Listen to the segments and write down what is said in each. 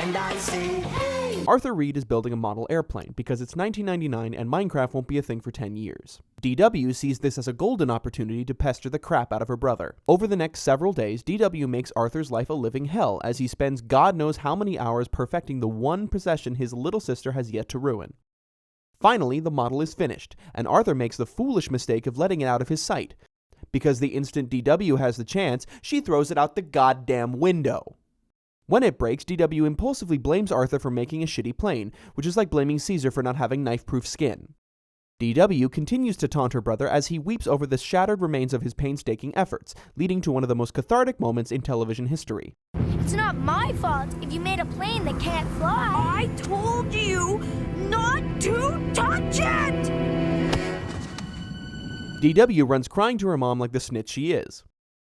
And I say, hey! Arthur Reed is building a model airplane because it's 1999 and Minecraft won't be a thing for 10 years. DW sees this as a golden opportunity to pester the crap out of her brother. Over the next several days, DW makes Arthur's life a living hell as he spends God knows how many hours perfecting the one possession his little sister has yet to ruin. Finally, the model is finished, and Arthur makes the foolish mistake of letting it out of his sight. Because the instant DW has the chance, she throws it out the goddamn window. When it breaks, DW impulsively blames Arthur for making a shitty plane, which is like blaming Caesar for not having knife-proof skin. DW continues to taunt her brother as he weeps over the shattered remains of his painstaking efforts, leading to one of the most cathartic moments in television history. It's not my fault if you made a plane that can't fly. I told you not to touch it! DW runs crying to her mom like the snitch she is.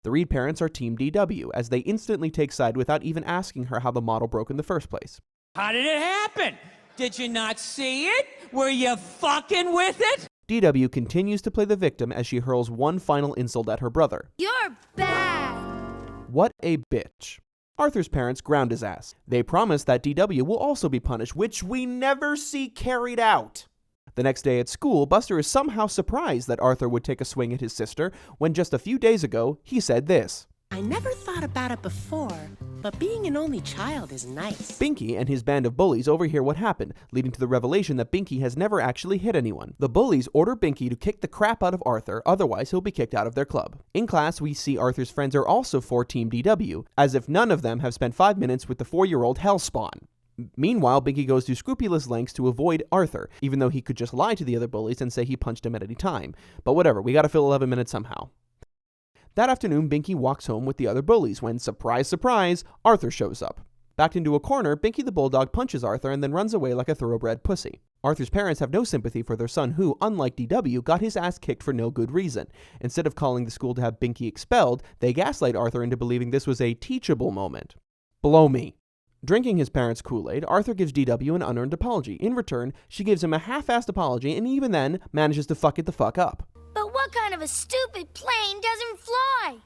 The Reed parents are Team DW, as they instantly take side without even asking her how the model broke in the first place. How did it happen? Did you not see it? Were you fucking with it? DW continues to play the victim as she hurls one final insult at her brother. You're bad! What a bitch. Arthur's parents ground his ass. They promise that DW will also be punished, which we never see carried out. The next day at school, Buster is somehow surprised that Arthur would take a swing at his sister when just a few days ago he said this. I never thought about it before, but being an only child is nice. Binky and his band of bullies overhear what happened, leading to the revelation that Binky has never actually hit anyone. The bullies order Binky to kick the crap out of Arthur, otherwise he'll be kicked out of their club. In class, we see Arthur's friends are also for Team DW, as if none of them have spent 5 minutes with the 4-year-old Hellspawn. Meanwhile, Binky goes to scrupulous lengths to avoid Arthur, even though he could just lie to the other bullies and say he punched him at any time. But whatever, we gotta fill 11 minutes somehow. That afternoon, Binky walks home with the other bullies when, surprise, surprise, Arthur shows up. Backed into a corner, Binky the bulldog punches Arthur and then runs away like a thoroughbred pussy. Arthur's parents have no sympathy for their son who, unlike DW, got his ass kicked for no good reason. Instead of calling the school to have Binky expelled, they gaslight Arthur into believing this was a teachable moment. Blow me. Drinking his parents' Kool-Aid, Arthur gives DW an unearned apology. In return, she gives him a half-assed apology and even then manages to fuck it the fuck up. But what kind of a stupid plane doesn't fly?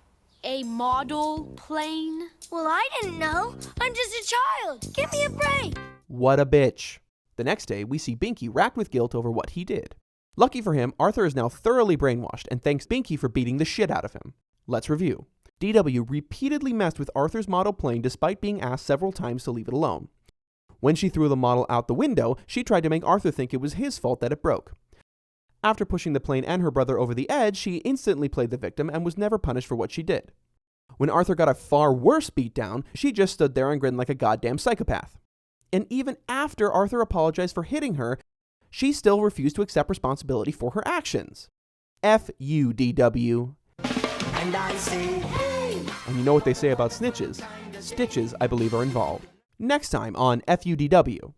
A model plane? Well, I didn't know. I'm just a child. Give me a break. What a bitch. The next day, we see Binky racked with guilt over what he did. Lucky for him, Arthur is now thoroughly brainwashed and thanks Binky for beating the shit out of him. Let's review. DW repeatedly messed with Arthur's model plane despite being asked several times to leave it alone. When she threw the model out the window, she tried to make Arthur think it was his fault that it broke. After pushing the plane and her brother over the edge, she instantly played the victim and was never punished for what she did. When Arthur got a far worse beatdown, she just stood there and grinned like a goddamn psychopath. And even after Arthur apologized for hitting her, she still refused to accept responsibility for her actions. FUDW. And I say, hey! And you know what they say about snitches? Stitches, I believe, are involved. Next time on FUDW.